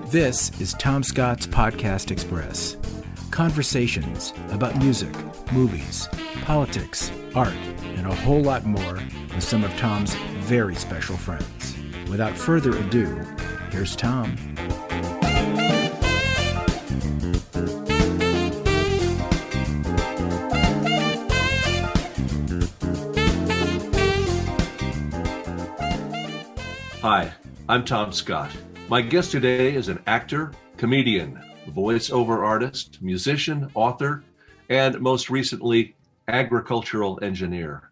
This is Tom Scott's Podcast Express. Conversations about music, movies, politics, art, and a whole lot more with some of Tom's very special friends. Without further ado, here's Tom. Hi, I'm Tom Scott. My guest today is an actor, comedian, voiceover artist, musician, author, and most recently, agricultural engineer.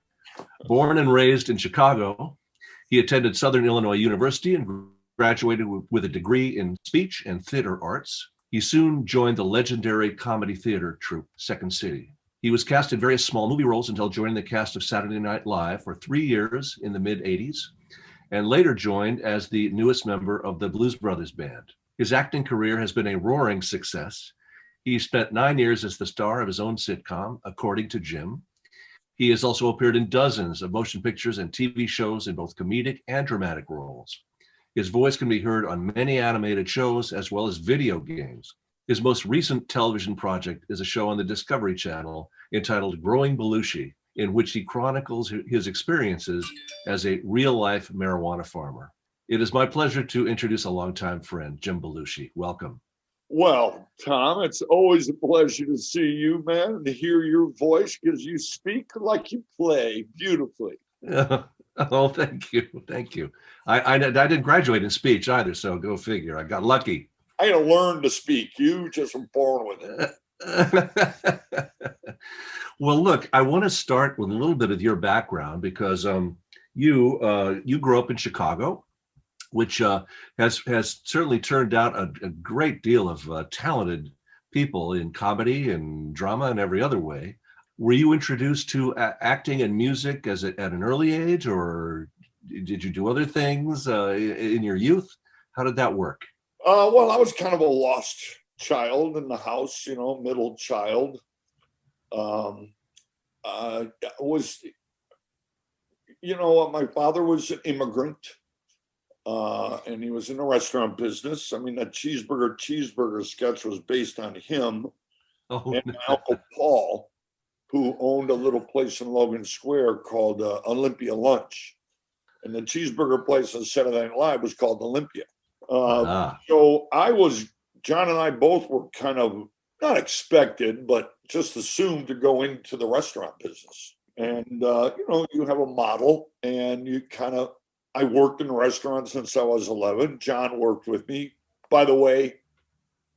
Born and raised in Chicago, he attended Southern Illinois University and graduated with a degree in speech and theater arts. He soon joined the legendary comedy theater troupe, Second City. He was cast in various small movie roles until joining the cast of Saturday Night Live for 3 years in the mid-'80s, and later joined as the newest member of the Blues Brothers Band. His acting career has been a roaring success. He spent 9 years as the star of his own sitcom, According to Jim. He has also appeared in dozens of motion pictures and TV shows in both comedic and dramatic roles. His voice can be heard on many animated shows as well as video games. His most recent television project is a show on the Discovery Channel entitled Growing Belushi, in which he chronicles his experiences as a real-life marijuana farmer. It is my pleasure to introduce a longtime friend, Jim Belushi. Welcome. Well, Tom, it's always a pleasure to see you, man, and to hear your voice, because you speak like you play beautifully. Oh, thank you. Thank you. I didn't graduate in speech either, so go figure. I got lucky. I had to learn to speak. You just were born with it. Well, look, I want to start with a little bit of your background because you grew up in Chicago, which has certainly turned out a great deal of talented people in comedy and drama and every other way. Were you introduced to acting and music at an early age, or did you do other things in your youth? How did that work? Well, I was kind of a lost child in the house, middle child. My father was an immigrant, and he was in the restaurant business. I mean, that cheeseburger sketch was based on him and my Uncle Paul, who owned a little place in Logan Square called Olympia Lunch. And the cheeseburger place on Saturday Night Live was called Olympia. So John and I both were kind of not expected, but just assumed to go into the restaurant business. And, you have a model and I worked in a restaurant since I was 11. John worked with me. By the way,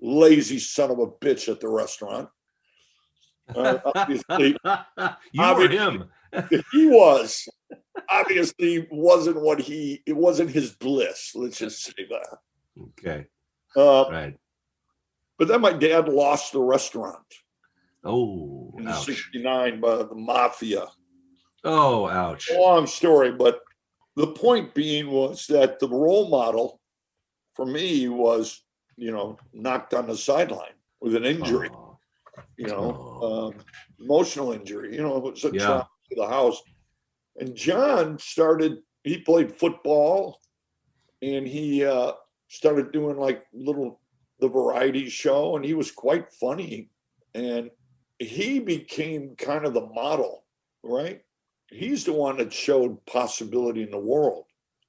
lazy son of a bitch at the restaurant. Obviously, were him. He was. Obviously, it wasn't his bliss. Let's just say that. Okay. Right. But then my dad lost the restaurant. Oh, in ouch. 69 by the mafia. Oh, ouch. Long story, but the point being was that the role model for me was, knocked on the sideline with an injury, emotional injury, it was a trauma to the house. And John he played football, and he started doing the variety show, and he was quite funny. And he became kind of the model, right? He's the one that showed possibility in the world.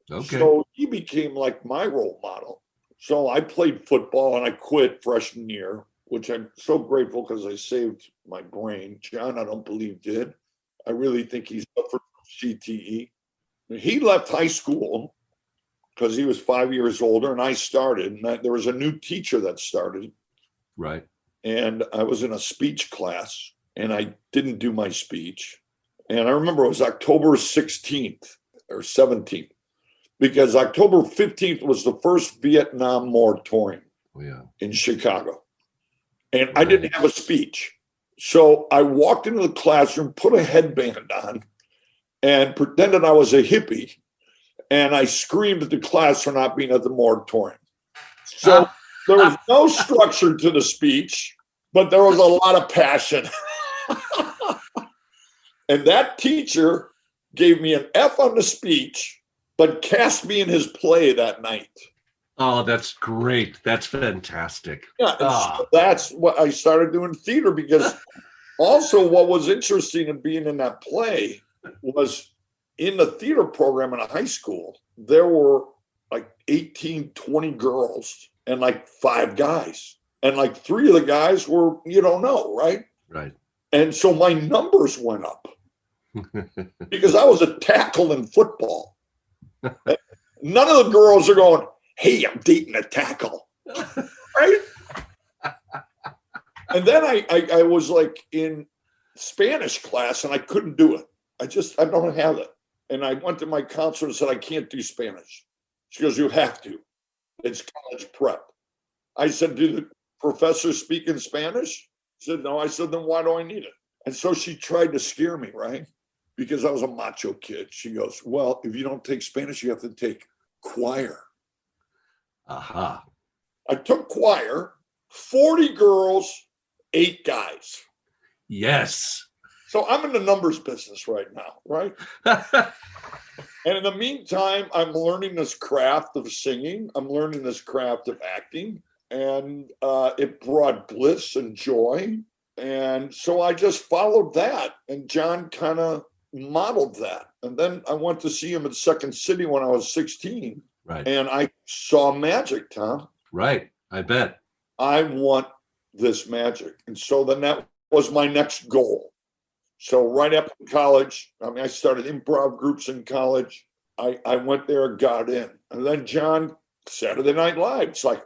Okay. So he became like my role model. So I played football and I quit freshman year, which I'm so grateful because I saved my brain. John, I don't believe, did. I really think he suffered from CTE. He left high school because he was 5 years older, and I started. And there was a new teacher that started. Right. And I was in a speech class, and I didn't do my speech. And I remember it was October 16th or 17th, because October 15th was the first Vietnam moratorium in Chicago. And I didn't have a speech. So I walked into the classroom, put a headband on, and pretended I was a hippie. And I screamed at the class for not being at the moratorium. So there was no structure to the speech, but there was a lot of passion. And that teacher gave me an F on the speech but cast me in his play that night. Oh, that's great. That's fantastic. Yeah, and so that's what I started doing theater, because also what was interesting in being in that play was in the theater program in a high school, there were like 18, 20 girls and like 5 guys. And like 3 of the guys were, you don't know, right? Right. And so my numbers went up because I was a tackle in football. None of the girls are going, hey, I'm dating a tackle, right? And then I was like in Spanish class and I couldn't do it. I don't have it. And I went to my counselor and said, I can't do Spanish. She goes, you have to. It's college prep. I said, do the professors speak in Spanish? She said, no. I said, then why do I need it? And so she tried to scare me, right? Because I was a macho kid. She goes, well, if you don't take Spanish, you have to take choir. Aha. I took choir, 40 girls, 8 guys. Yes. So I'm in the numbers business right now, right? And in the meantime, I'm learning this craft of singing. I'm learning this craft of acting. And it brought bliss and joy. And so I just followed that. And John kind of modeled that. And then I went to see him at Second City when I was 16. Right. And I saw magic, Tom. Right. I bet. I want this magic. And so then that was my next goal. So right after college, I started improv groups in college. I went there, got in. And then John, Saturday Night Live. It's like,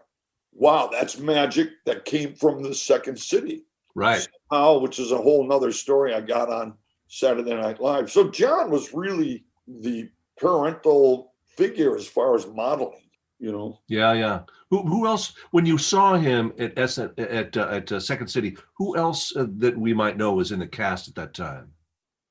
wow, that's magic that came from the Second City. Right. Somehow, which is a whole nother story I got on Saturday Night Live. So John was really the parental figure as far as modeling, you know. Yeah. Who else, when you saw him at Second City, who else that we might know was in the cast at that time?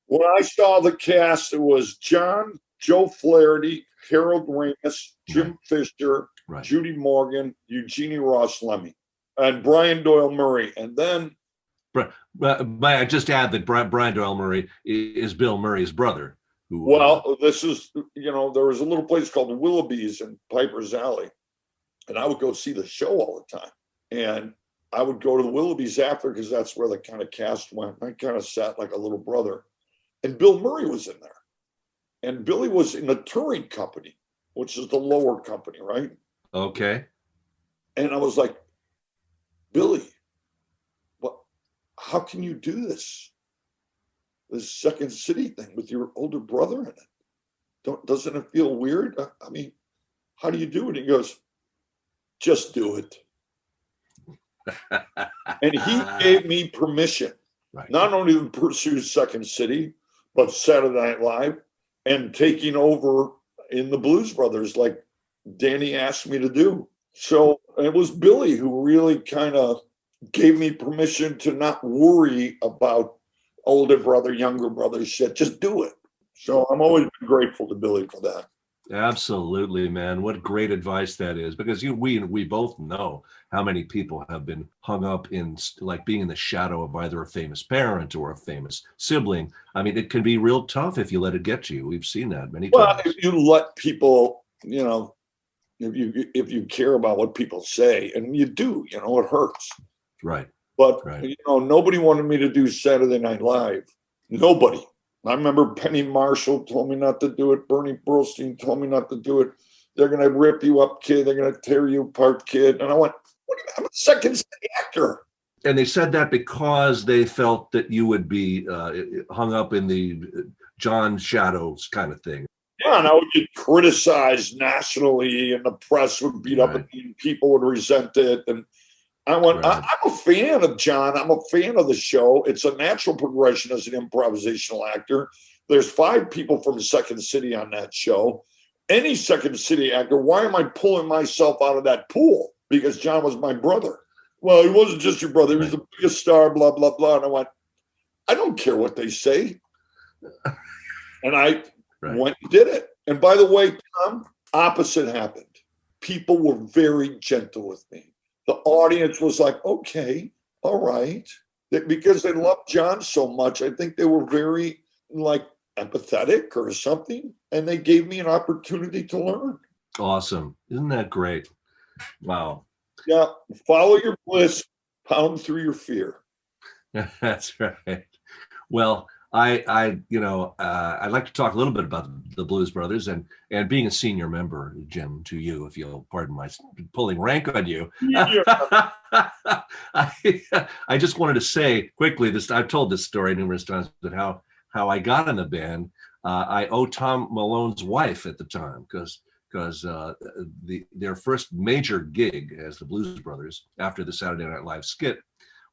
When I saw the cast, it was John, Joe Flaherty, Harold Ramis, Jim Fisher, Judy Morgan, Eugenie Ross Lemmy, and Brian Doyle Murray. And then I just add that Brian Doyle Murray is Bill Murray's brother. This is, there was a little place called Willoughby's in Piper's Alley, and I would go see the show all the time. And I would go to the Willoughby's after, because that's where the kind of cast went. I kind of sat like a little brother. And Bill Murray was in there. And Billy was in the touring company, which is the lower company, right? Okay. And I was like, Billy, how can you do this Second City thing with your older brother in it? Doesn't it feel weird? I mean, how do you do it? He goes, just do it. And he gave me permission, not only to pursue Second City, but Saturday Night Live and taking over in the Blues Brothers like Danny asked me to do. So it was Billy who really kind of gave me permission to not worry about older brother, younger brother shit. Just do it. So I'm always grateful to Billy for that. Absolutely, man. What great advice that is, because we both know how many people have been hung up in like being in the shadow of either a famous parent or a famous sibling. I mean, it can be real tough if you let it get to you. We've seen that many times. Well, if you let people, if you care about what people say, and you do, it hurts. Right. But, nobody wanted me to do Saturday Night Live. Nobody. I remember Penny Marshall told me not to do it. Bernie Burlstein told me not to do it. They're going to rip you up, kid. They're going to tear you apart, kid. And I went, what do you mean? I'm a Second City actor. And they said that because they felt that you would be hung up in the John Shadows kind of thing. Yeah, and I would get criticized nationally, and the press would beat up at me, and people would resent it. And I went, I'm a fan of John. I'm a fan of the show. It's a natural progression as an improvisational actor. There's 5 people from Second City on that show. Any Second City actor, why am I pulling myself out of that pool? Because John was my brother. Well, he wasn't just your brother. He was the biggest star, blah, blah, blah. And I went, I don't care what they say. And I went and did it. And by the way, Tom, opposite happened. People were very gentle with me. The audience was like, okay, all right. Because they loved John so much, I think they were very empathetic or something, and they gave me an opportunity to learn. Awesome. Isn't that great? Wow. Yeah. Follow your bliss, pound through your fear. That's right. Well, I'd like to talk a little bit about the Blues Brothers and being a senior member, Jim, to you, if you'll pardon my pulling rank on you. Yeah. I just wanted to say quickly, I've told this story numerous times, but how I got in the band, I owe Tom Malone's wife at the time, because their first major gig as the Blues Brothers after the Saturday Night Live skit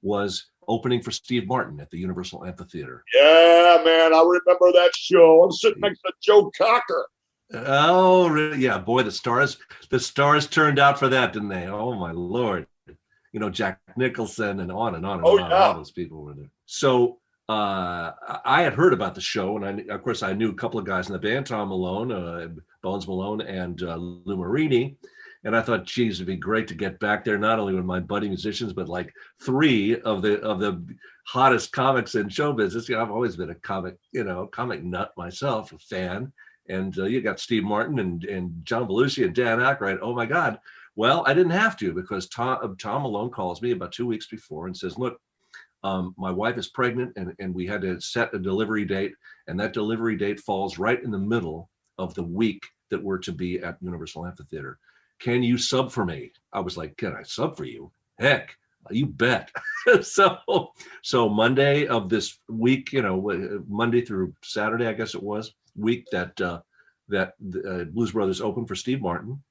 was opening for Steve Martin at the Universal Amphitheater. Yeah, man, I remember that show. I'm sitting next to Joe Cocker. Oh, really? Yeah, boy, the stars turned out for that, didn't they? Oh my Lord. You know, Jack Nicholson and on and on and on. Yeah. All those people were there. So I had heard about the show, and of course I knew a couple of guys in the band, Tom Malone, Bones Malone, and Lou Marini. And I thought, geez, it'd be great to get back there, not only with my buddy musicians, but like three of the hottest comics in show business. You know, I've always been a comic nut myself, a fan. And you got Steve Martin and John Belushi and Dan Aykroyd. Oh my God. Well, I didn't have to, because Tom Malone calls me about 2 weeks before and says, look, my wife is pregnant and we had to set a delivery date. And that delivery date falls right in the middle of the week that we're to be at Universal Amphitheater. Can you sub for me? I was like, can I sub for you? Heck, you bet. So Monday of this week, Monday through Saturday, I guess it was, week that the Blues Brothers opened for Steve Martin.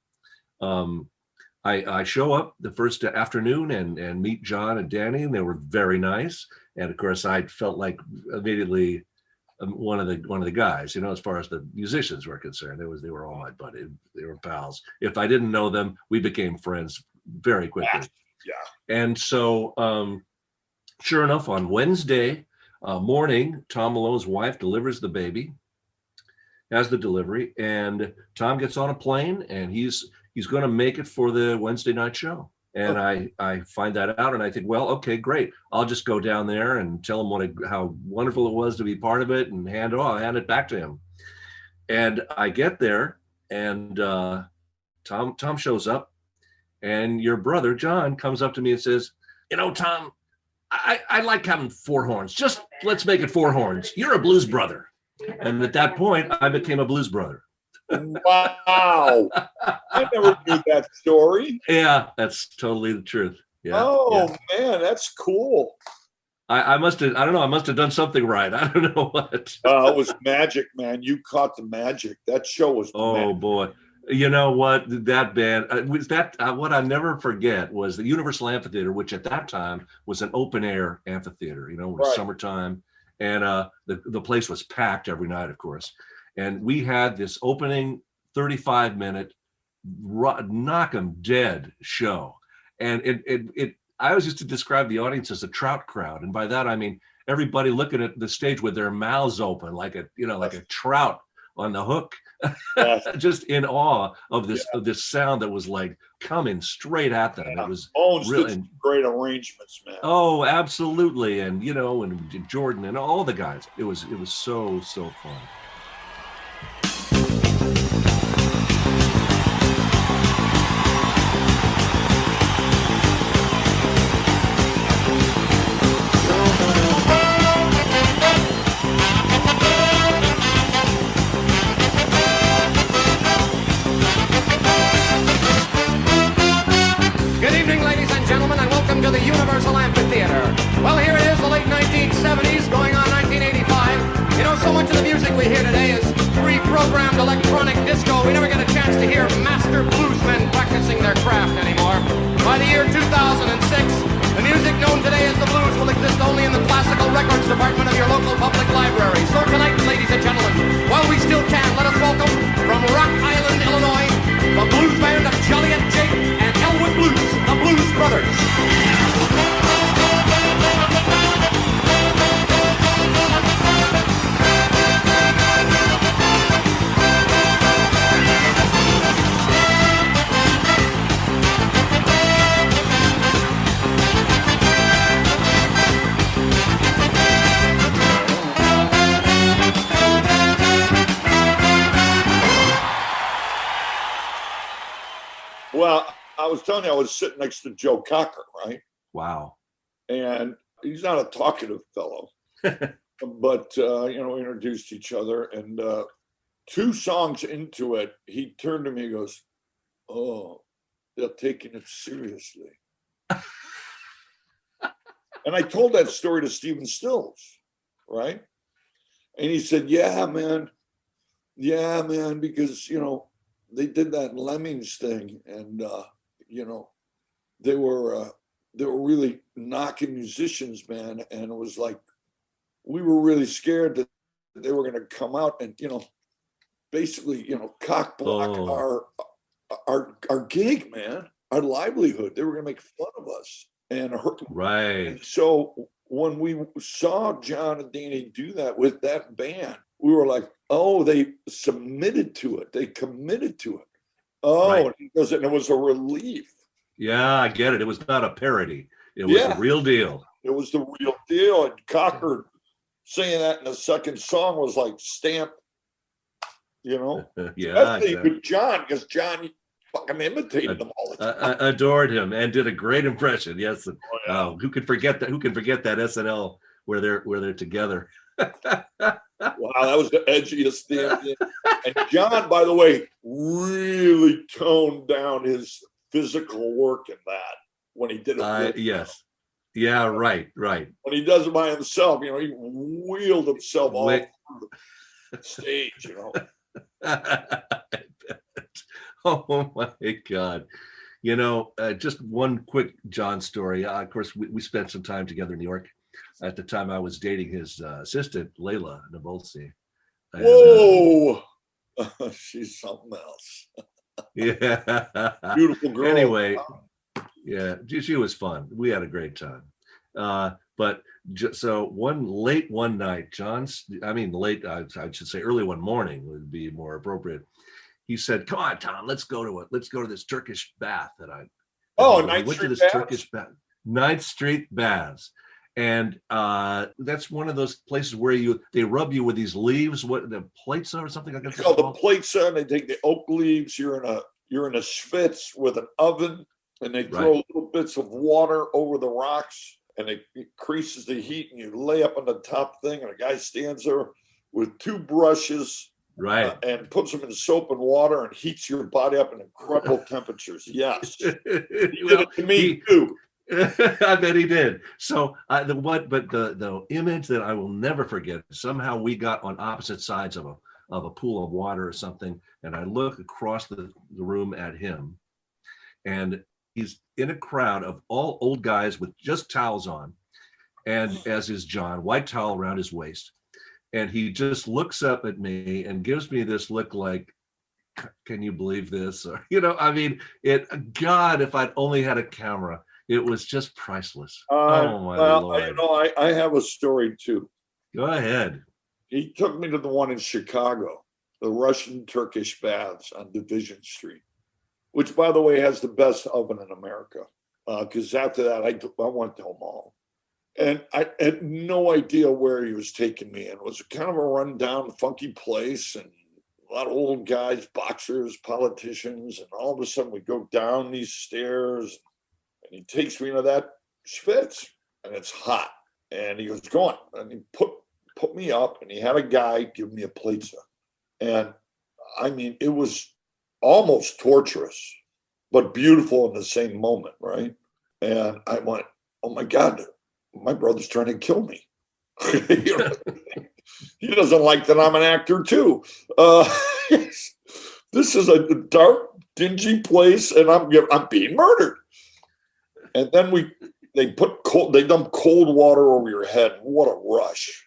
I show up the first afternoon and meet John and Danny, and they were very nice. And of course, I felt like immediately one of the guys, as far as the musicians were concerned. They were all my buddies. They were pals. If I didn't know them, we became friends very quickly. Yeah. And so, sure enough, on Wednesday morning, Tom Malone's wife delivers the baby, has the delivery, and Tom gets on a plane, and he's going to make it for the Wednesday night show. And I find that out, and I think, well, okay, great. I'll just go down there and tell him how wonderful it was to be part of it, and I'll hand it back to him. And I get there, and Tom shows up, and your brother John comes up to me and says, Tom, I like having four horns. Just let's make it four horns. You're a blues brother. And at that point, I became a blues brother. Wow. I never knew that story. Yeah, that's totally the truth. Yeah. Man, that's cool. I must have done something right. I don't know what. It was magic, man. You caught the magic. That show was magic. Boy. You know what? That band, what I never forget was the Universal Amphitheater, which at that time was an open air amphitheater, it was summertime. And the place was packed every night, of course. And we had this opening 35-minute knock 'em dead show. And I always used to describe the audience as a trout crowd. And by that, I mean, everybody looking at the stage with their mouths open, like a trout on the hook, just in awe of this sound that was like coming straight at them. It was really great arrangements, man. Oh, absolutely. And, and Jordan and all the guys, it was so fun. To the Universal Amphitheater. Well, here it is, the late 1970s, going on 1985. So much of the music we hear today is pre-programmed electronic disco. We never get a chance to hear master bluesmen practicing their craft anymore. By the year 2006, the music known today as the blues will exist only in the classical records department of your local public library. So tonight, ladies and gentlemen, while we still can, let us welcome from Rock Island, Illinois, the blues band of Joliet Jake and Elwood Blues, the Blues Brothers. Well, I was telling you, I was sitting next to Joe Cocker, right? Wow. And he's not a talkative fellow, but, we introduced each other. And 2 songs into it, he turned to me and goes, "Oh, they're taking it seriously." And I told that story to Stephen Stills, right? And he said, yeah, man, because, they did that Lemmings thing, and, they were really knocking musicians, man. And it was like, we were really scared that they were going to come out and, basically, cock block our gig, man, our livelihood. They were going to make fun of us. And right. And so when we saw John and Danny do that with that band, we were like, oh, they submitted to it. They committed to it. Oh, right. And it was a relief. Yeah, I get it. It was not a parody. It was the real deal. It was the real deal. And Cocker saying that in the second song was like stamped, Yeah. Especially exactly. With John, because John fucking imitated them all the time. I adored him and did a great impression. Yes. Who could forget that? Who can forget that SNL where they're together? Wow, that was the edgiest thing. And John, by the way, really toned down his physical work in that when he did it. Yes. Yeah, right. When he does it by himself, he wheeled himself all over the stage, Oh my God. Just one quick John story. Of course, we spent some time together in New York. At the time, I was dating his assistant, Layla Nabolsi. Whoa! She's something else. Yeah. Beautiful girl. Anyway, yeah, she was fun. We had a great time. But so one night, I should say early one morning would be more appropriate. He said, "Come on, Tom, let's go to this Turkish bath that I." Oh, Ninth Street Baths? Turkish bath, 9th Street Baths, and that's one of those places where they rub you with these leaves, the plates or something like that. It's called the plates. They take the oak leaves. You're in a schwitz with an oven, and they throw little bits of water over the rocks, and it increases the heat. And you lay up on the top thing, and a guy stands there with 2 brushes. Right. And puts them in soap and water and heats your body up in incredible temperatures. Yes. He did it to me too. I bet he did. So the image that I will never forget, somehow we got on opposite sides of a pool of water or something. And I look across the room at him, and he's in a crowd of all old guys with just towels on. And as is John, white towel around his waist. And he just looks up at me and gives me this look like, can you believe this? Or, God, if I'd only had a camera, it was just priceless. Oh my Lord. I have a story too. Go ahead. He took me to the one in Chicago, the Russian Turkish baths on Division Street, which, by the way, has the best oven in America. Because after that, I went to them all. And I had no idea where he was taking me. And it was kind of a rundown, funky place, and a lot of old guys, boxers, politicians. And all of a sudden we go down these stairs, and he takes me into that schwitz, and it's hot. And he goes, go on. And he put me up, and he had a guy give me a platesa. And I mean, it was almost torturous, but beautiful in the same moment, right? And I went, oh my God, my brother's trying to kill me. He doesn't like that I'm an actor too. This is a dark, dingy place, and I'm being murdered. And then they dump cold water over your head. What a rush!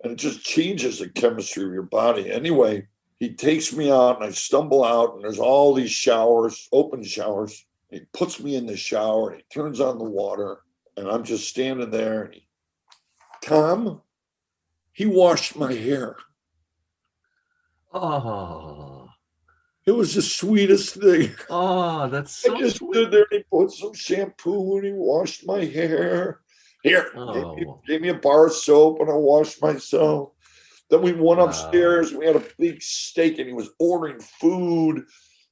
And it just changes the chemistry of your body. Anyway, he takes me out, and I stumble out, and there's all these showers, open showers. He puts me in the shower, and he turns on the water. And I'm just standing there, and Tom, he washed my hair. Oh. It was the sweetest thing. Oh, that's so I just sweet. stood there, and he put some shampoo, and he washed my hair. Here, gave me a bar of soap, and I washed myself. Then we went upstairs. We had a big steak, and he was ordering food.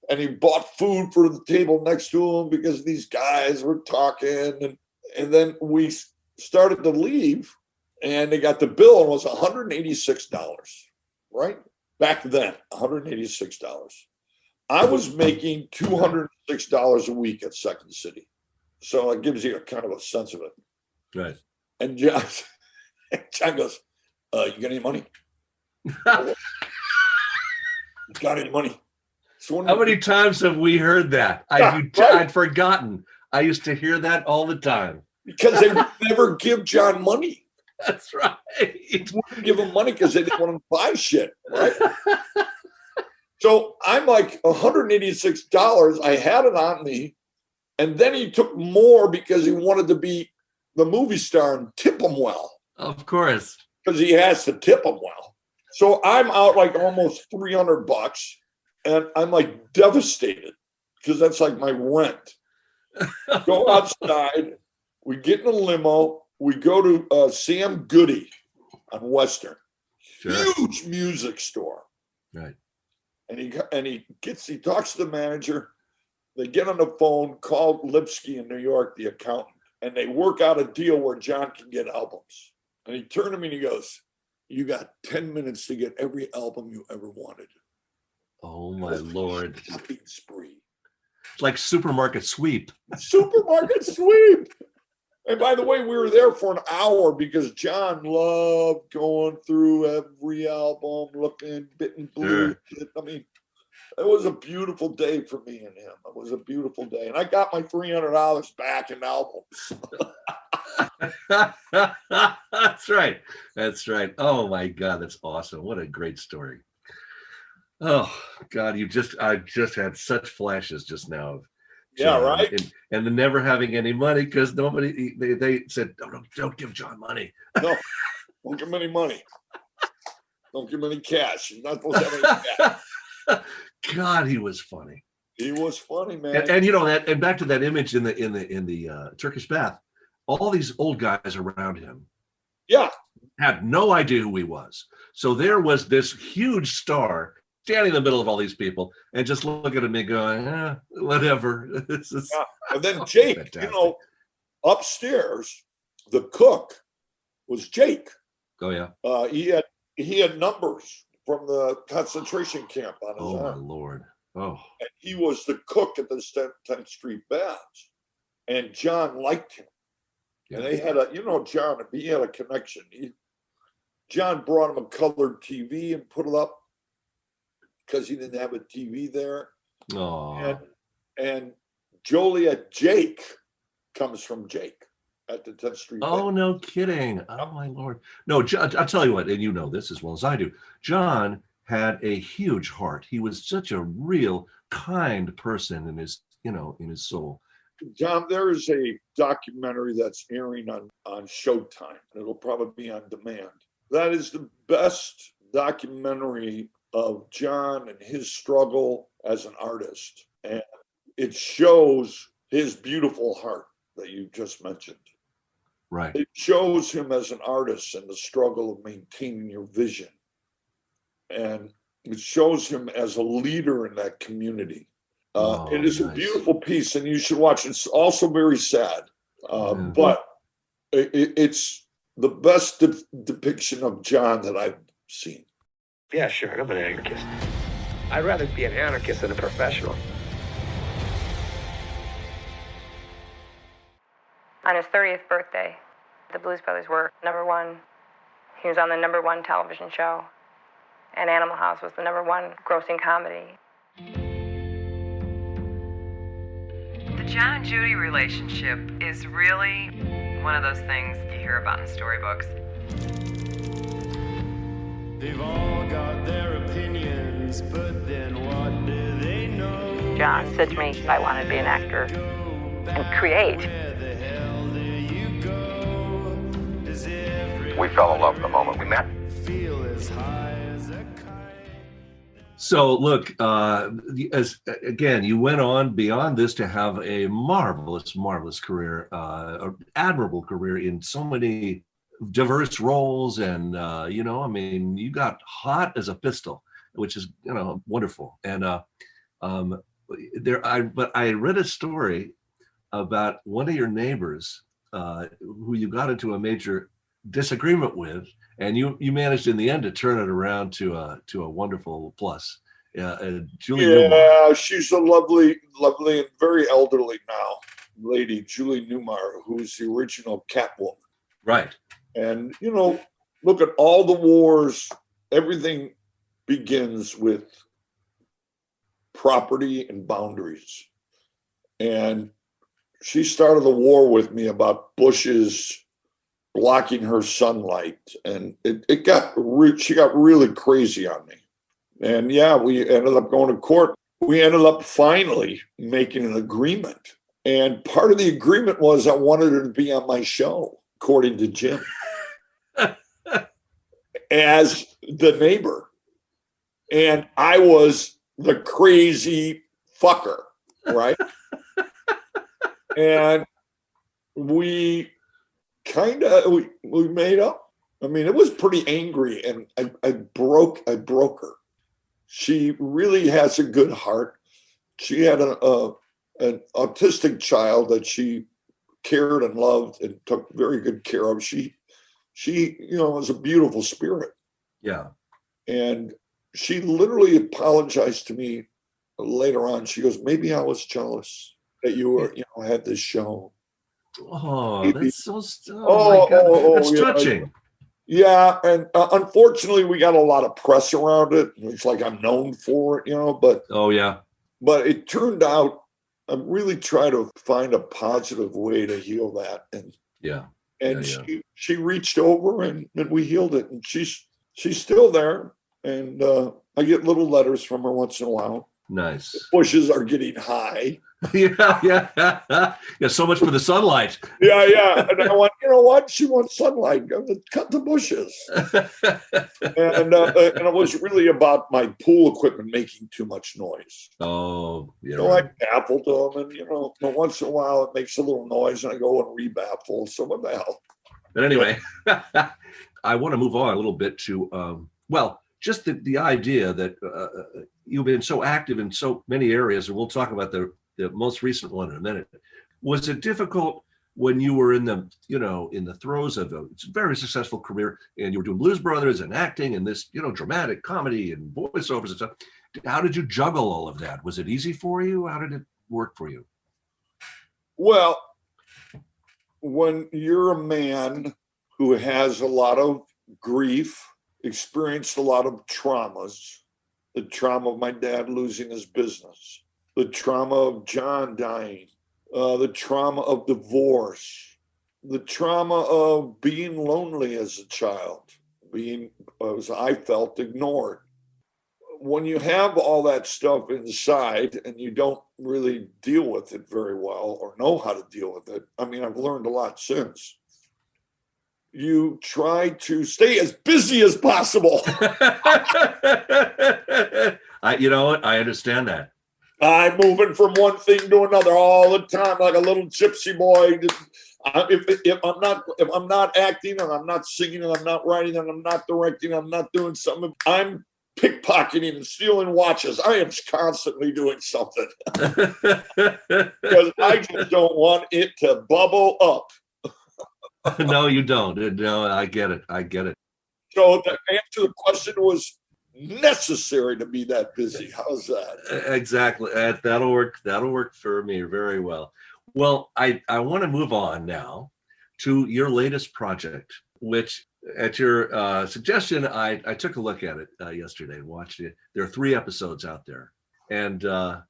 And he bought food for the table next to him because these guys were talking. And then we started to leave, and they got the bill, and it was $186, right? Back then, $186. I was making $206 a week at Second City. So it gives you a kind of a sense of it. Right. And John goes, you got any money? Got any money? So how many times have we heard that? I'd forgotten. I used to hear that all the time. Because they would never give John money. That's right. They wouldn't give him money because they didn't want to buy shit, right? So I'm like, $186. I had it on me. And then he took more because he wanted to be the movie star and tip him well. Of course. Because he has to tip him well. So I'm out like almost $300, and I'm like devastated because that's like my rent. Go outside, we get in a limo, we go to Sam Goody on Western, Sure. Huge music store. Right. And he talks to the manager. They get on the phone, call Lipsky in New York, the accountant, and they work out a deal where John can get albums. And he turned to me and he goes, you got 10 minutes to get every album you ever wanted. Oh my Lord. Shopping spree. It's like supermarket sweep. Supermarket sweep. And by the way, we were there for an hour because John loved going through every album, looking, bitten blue. Sure. I mean, it was a beautiful day for me and him. It was a beautiful day. And I got my $300 back in albums. That's right. That's right. Oh my God, that's awesome. What a great story. Oh God, I just had such flashes just now of Yeah, John, right. And the never having any money because they said, don't give John money. No, don't give him any money. Don't give him any cash. He's not supposed to have any cash. God, he was funny. He was funny, man. And you know that, and back to that image in the Turkish bath, all these old guys around him, yeah, had no idea who he was. So there was this huge star standing in the middle of all these people and just looking at me going, whatever. Yeah. And then Jake, fantastic. Upstairs, the cook was Jake. Oh yeah. He had numbers from the concentration camp on his Oh my arm. Lord. Oh. And he was the cook at the 10th Street Baths. And John liked him. Yeah. And they had John, he had a connection. John brought him a colored TV and put it up because he didn't have a TV there. Oh. And Joliet Jake comes from Jake at the 10th Street. Oh, no kidding. Oh my Lord. No, I'll tell you what, and you know this as well as I do. John had a huge heart. He was such a real kind person in his soul. John, there is a documentary that's airing on Showtime. It'll probably be on demand. That is the best documentary of John and his struggle as an artist. And it shows his beautiful heart that you just mentioned. Right. It shows him as an artist and the struggle of maintaining your vision. And it shows him as a leader in that community. It is nice. A beautiful piece, and you should watch it. It's also very sad, but it's the best depiction of John that I've seen. Yeah, sure. I'm an anarchist. I'd rather be an anarchist than a professional. On his 30th birthday, the Blues Brothers were #1. He was on the #1 television show, and Animal House was the #1 grossing comedy. The John and Judy relationship is really one of those things you hear about in storybooks. They've all got their opinions, but then what do they know? John said to me, I want to be an actor and create. We fell in love the moment we met. So look, again, you went on beyond this to have a marvelous career, admirable career in so many diverse roles, and you got hot as a pistol, which is wonderful. And but I read a story about one of your neighbors who you got into a major disagreement with, and you managed in the end to turn it around to a wonderful plus. Julie Newmar. She's a lovely and very elderly now lady, Julie Newmar, who's the original Catwoman. Right. And, look at all the wars. Everything begins with property and boundaries. And she started the war with me about bushes blocking her sunlight. And she got really crazy on me. And we ended up going to court. We ended up finally making an agreement. And part of the agreement was I wanted her to be on my show, according to Jim, as the neighbor. And I was the crazy fucker, right? And we made up. I mean, it was pretty angry, and I broke her. She really has a good heart. She had an autistic child that she cared and loved and took very good care of. She was a beautiful spirit. Yeah. And she literally apologized to me later on. She goes, maybe I was jealous that you were, had this show. Oh, that's so, my God. That's touching. Yeah. And unfortunately, we got a lot of press around it. It's like I'm known for it, but. Oh, yeah. But it turned out I really try to find a positive way to heal that. And she reached over and we healed it. And she's still there. And I get little letters from her once in a while. Nice. The bushes are getting high. Yeah. So much for the sunlight. Yeah. And I went, you know what? She wants sunlight. Cut the bushes. and it was really about my pool equipment making too much noise. Oh, yeah. So I baffled them, and once in a while it makes a little noise, and I go and rebaffle. So what the hell? But anyway, I want to move on a little bit to just the idea that you've been so active in so many areas, and we'll talk about the most recent one in a minute. Was it difficult when you were in the throes of a very successful career, and you were doing Blues Brothers and acting and this, dramatic comedy and voiceovers and stuff? How did you juggle all of that? Was it easy for you? How did it work for you? Well, when you're a man who has a lot of grief, experienced a lot of traumas, the trauma of my dad losing his business, the trauma of John dying, the trauma of divorce, the trauma of being lonely as a child, as I felt, ignored. When you have all that stuff inside and you don't really deal with it very well or know how to deal with it, I mean, I've learned a lot since. You try to stay as busy as possible. I understand that. I'm moving from one thing to another all the time, like a little gypsy boy. If I'm not acting and I'm not singing and I'm not writing and I'm not directing, I'm not doing something, I'm pickpocketing and stealing watches. I am constantly doing something because I just don't want it to bubble up. No, you don't. No, I get it. So the answer to the question was necessary to be that busy. How's that? Exactly. That'll work. That'll work for me very well. Well, I want to move on now to your latest project, which at your suggestion, I took a look at it yesterday and watched it. There are 3 episodes out there, and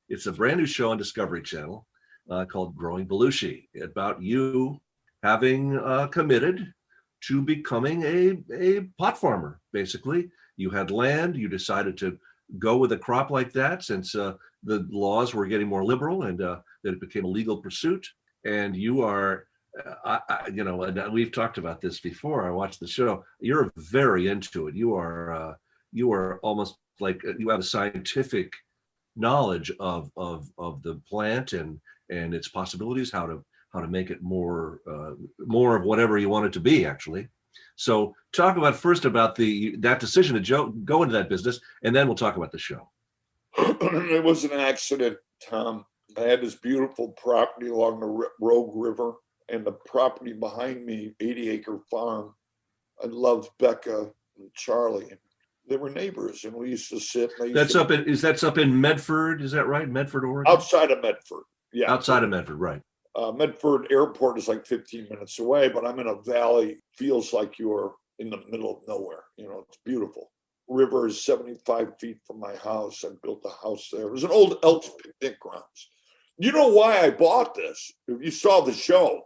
it's a brand new show on Discovery Channel called Growing Belushi, about you having committed to becoming a pot farmer. Basically, you had land, you decided to go with a crop like that since the laws were getting more liberal and that it became a legal pursuit. And you are, and we've talked about this before. I watched the show. You're very into it. You are almost like you have a scientific knowledge of the plant and its possibilities, how to make it more of whatever you want it to be, actually. So talk about first about that decision to go into that business, and then we'll talk about the show. It was an accident, Tom. I had this beautiful property along the Rogue River, and the property behind me, 80-acre farm. I loved Becca and Charlie. They were neighbors, and we used to sit. That's up in Medford, is that right? Medford, Oregon? Outside of Medford, yeah. Outside of Medford, right. Medford Airport is like 15 minutes away, but I'm in a valley. Feels like you're in the middle of nowhere. You know, it's beautiful. River is 75 feet from my house. I built a house there. It was an old Elks picnic grounds. You know why I bought this? If you saw the show,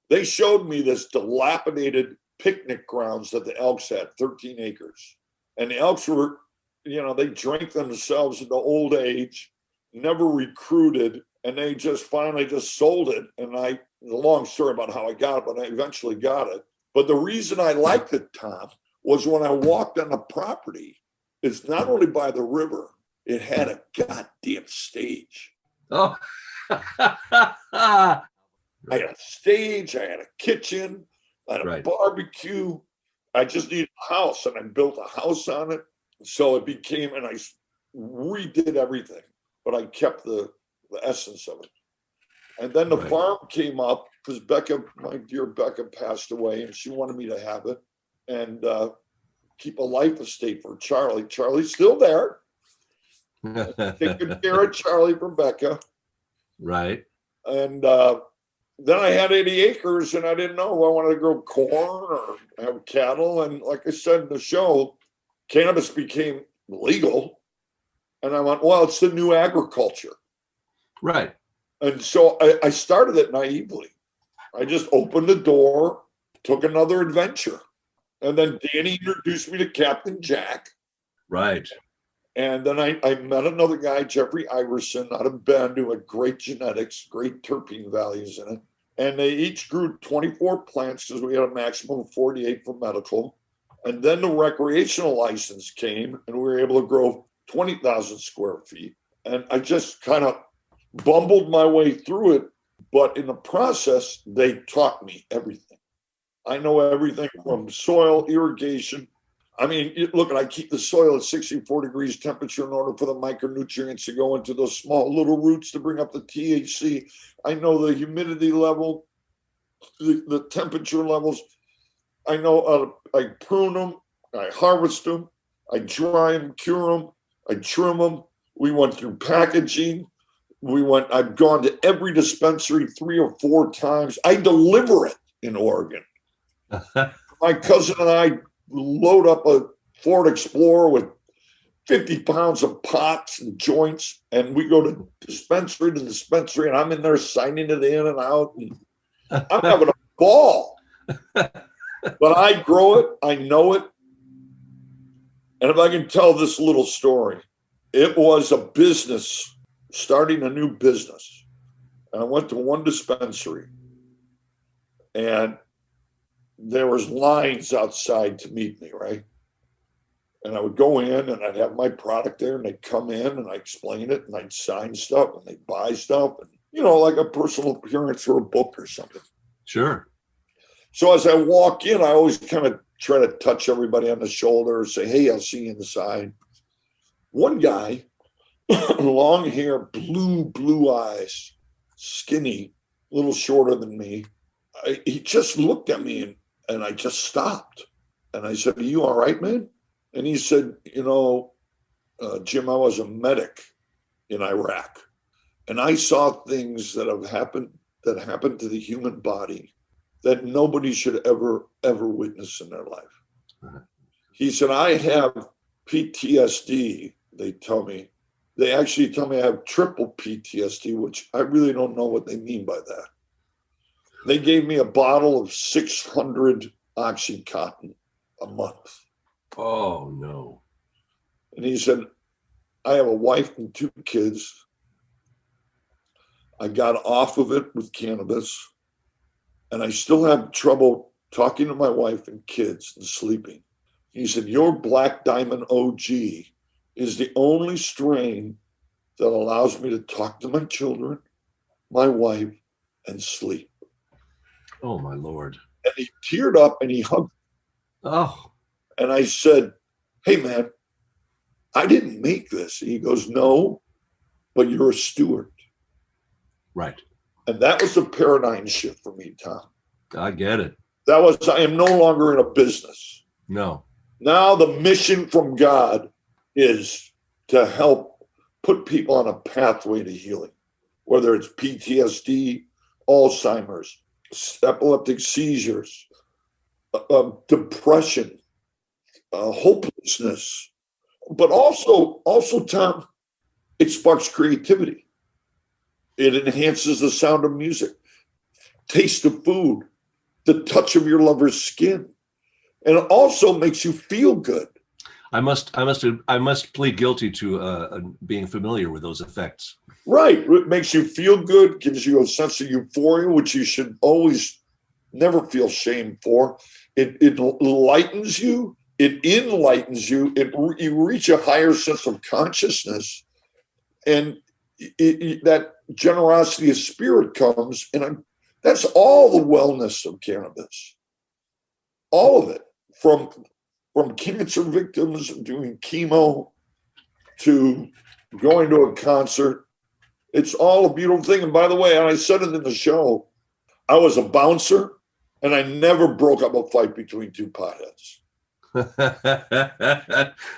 they showed me this dilapidated picnic grounds that the Elks had, 13 acres. And the Elks were, you know, they drank themselves into old age, never recruited, and they just finally just sold it. And it's a long story about how I got it, but I eventually got it. But the reason I liked it, Tom, was when I walked on the property, it's not only by the river, it had a goddamn stage. Oh. I had a stage, I had a kitchen, I had a barbecue. I just needed a house, and I built a house on it. So it became, and I redid everything, but I kept the essence of it. And then the farm came up because Becca, my dear Becca, passed away, and she wanted me to have it and keep a life estate for Charlie. Charlie's still there. Take good care of Charlie for Becca. Right. And then I had 80 acres, and I didn't know if I wanted to grow corn or have cattle. And like I said in the show, cannabis became legal. And I went, well, it's the new agriculture. Right. And so I started it naively. I just opened the door, took another adventure. And then Danny introduced me to Captain Jack. Right. And then I met another guy, Jeffrey Iverson, out of Bend, who had great genetics, great terpene values in it. And they each grew 24 plants because we had a maximum of 48 for medical. And then the recreational license came, and we were able to grow 20,000 square feet. And I just kind of bumbled my way through it. But in the process, they taught me everything. I know everything from soil, irrigation. I mean, look, I keep the soil at 64 degrees temperature in order for the micronutrients to go into those small little roots to bring up the THC. I know the humidity level, the temperature levels. I know I prune them, I harvest them, I dry them, cure them, I trim them. We went through packaging. I've gone to every dispensary 3 or 4 times. I deliver it in Oregon. My cousin and I load up a Ford Explorer with 50 pounds of pots and joints, and we go to dispensary, and I'm in there signing it in and out. And I'm having a ball. But I grow it, I know it. And if I can tell this little story, it was a business, starting a new business. And I went to one dispensary, and there was lines outside to meet me, right? And I would go in, and I'd have my product there, and they'd come in, and I'd explain it, and I'd sign stuff, and they'd buy stuff, and, you know, like a personal appearance for a book or something. Sure. So as I walk in, I always kind of try to touch everybody on the shoulder and say, hey, I'll see you inside. One guy, long hair, blue eyes, skinny, a little shorter than me. He just looked at me, and I just stopped. And I said, are you all right, man? And he said, you know, Jim, I was a medic in Iraq, and I saw things that happened to the human body that nobody should ever witness in their life. Uh-huh. He said, I have PTSD, they tell me. They actually tell me I have triple PTSD, which I really don't know what they mean by that. They gave me a bottle of 600 Oxycontin a month. Oh, no. And he said, I have a wife and 2 kids. I got off of it with cannabis, and I still have trouble talking to my wife and kids and sleeping. He said, your Black Diamond OG is the only strain that allows me to talk to my children, my wife, and sleep. Oh, my Lord. And he teared up and he hugged me. Oh. And I said, hey, man, I didn't make this. He goes, no, but you're a steward. Right. And that was a paradigm shift for me, Tom. I get it. I am no longer in a business. No. Now the mission from God is to help put people on a pathway to healing, whether it's PTSD, Alzheimer's, epileptic seizures, depression, hopelessness, but also, Tom, it sparks creativity. It enhances the sound of music, taste of food, the touch of your lover's skin, and it also makes you feel good. I must plead guilty to being familiar with those effects. Right. It makes you feel good, gives you a sense of euphoria, which you should always never feel shame for. It lightens you. It enlightens you. You reach a higher sense of consciousness, and that generosity of spirit comes. And that's all the wellness of cannabis. All of it, from cancer victims doing chemo to going to a concert. It's all a beautiful thing. And by the way, and I said it in the show, I was a bouncer and I never broke up a fight between two potheads.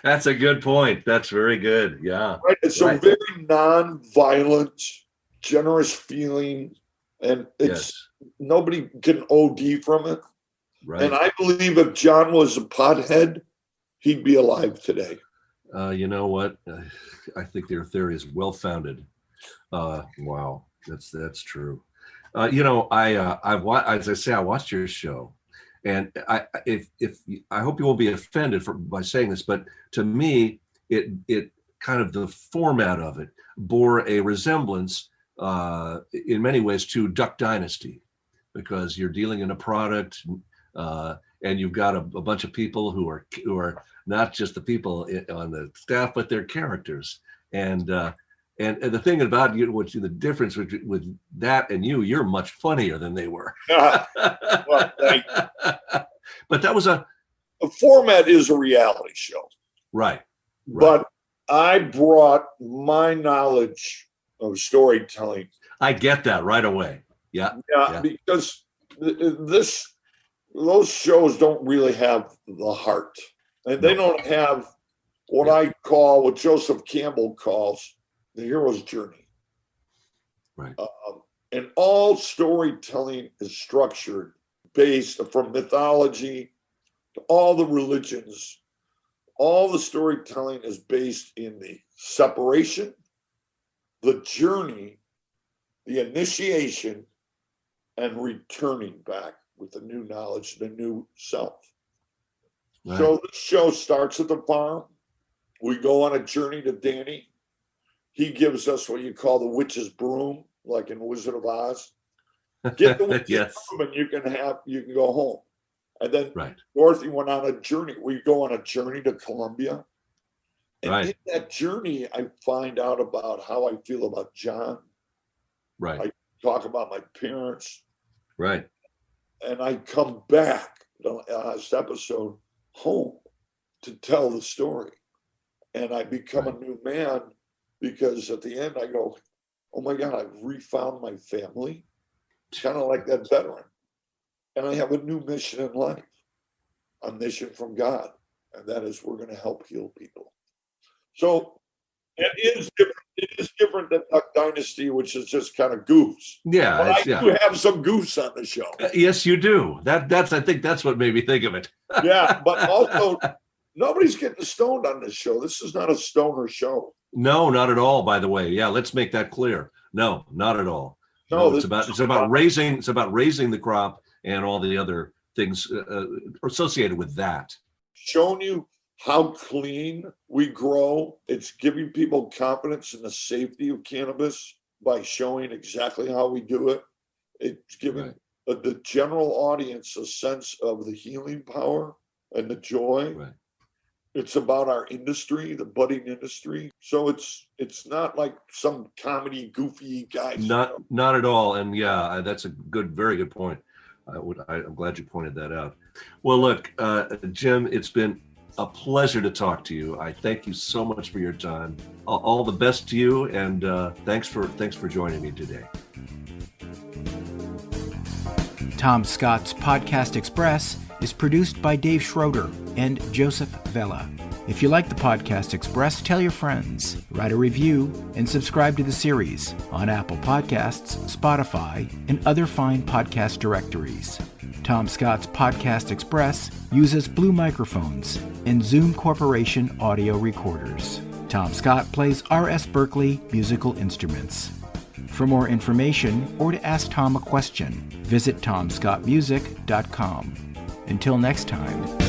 That's a good point. That's very good. Yeah. Right. It's a very non-violent, generous feeling. And nobody can OD from it. Right. And I believe if John was a pothead, he'd be alive today. You know what? I think their theory is well-founded. Wow, that's true. You know, I've as I say, I watched your show, and I hope you won't be offended by saying this, but to me, it kind of the format of it bore a resemblance in many ways to Duck Dynasty, because you're dealing in a product, and you've got a bunch of people who are not just the people on the staff, but they're characters. And the thing about you, the difference with that and you're much funnier than they were. Well, thank you. But that was a format is a reality show. Right. But I brought my knowledge of storytelling. I get that right away. Yeah. Because those shows don't really have the heart. And they don't have what Joseph Campbell calls the hero's journey. Right. And all storytelling is structured based from mythology to all the religions. All the storytelling is based in the separation, the journey, the initiation, and returning back with the new knowledge, the new self. Right. So the show starts at the farm. We go on a journey to Danny. He gives us what you call the witch's broom, like in Wizard of Oz. Get the witch's broom and you can go home. And then Dorothy went on a journey. We go on a journey to Colombia. And in that journey, I find out about how I feel about John. Right. I talk about my parents. Right. And I come back, the last episode, home to tell the story. And I become a new man, because at the end I go, oh my God, I've refound my family, kind of like that veteran. And I have a new mission in life, a mission from God. And that is, we're going to help heal people. So it is different. It is different than Duck Dynasty, which is just kind of goofs. Yeah. But I do have some goofs on the show. Yes, you do. I think that's what made me think of it. Yeah, but also nobody's getting stoned on this show. This is not a stoner show. No, not at all, by the way. Yeah, let's make that clear. No, not at all. No, it's about raising the crop and all the other things associated with that. Showing you how clean we grow. It's giving people confidence in the safety of cannabis by showing exactly how we do it. It's giving the general audience a sense of the healing power and the joy. Right. It's about our industry, the budding industry. So it's not like some comedy goofy guy. Not at all. And yeah, that's a very good point. I'm glad you pointed that out. Well, look, Jim, it's been a pleasure to talk to you. I thank you so much for your time. All the best to you, and thanks for joining me today. Tom Scott's Podcast Express is produced by Dave Schroeder and Joseph Vella. If you like the Podcast Express, tell your friends, write a review, and subscribe to the series on Apple Podcasts, Spotify, and other fine podcast directories. Tom Scott's Podcast Express uses Blue microphones and Zoom Corporation audio recorders. Tom Scott plays R.S. Berkeley musical instruments. For more information or to ask Tom a question, visit tomscottmusic.com. Until next time.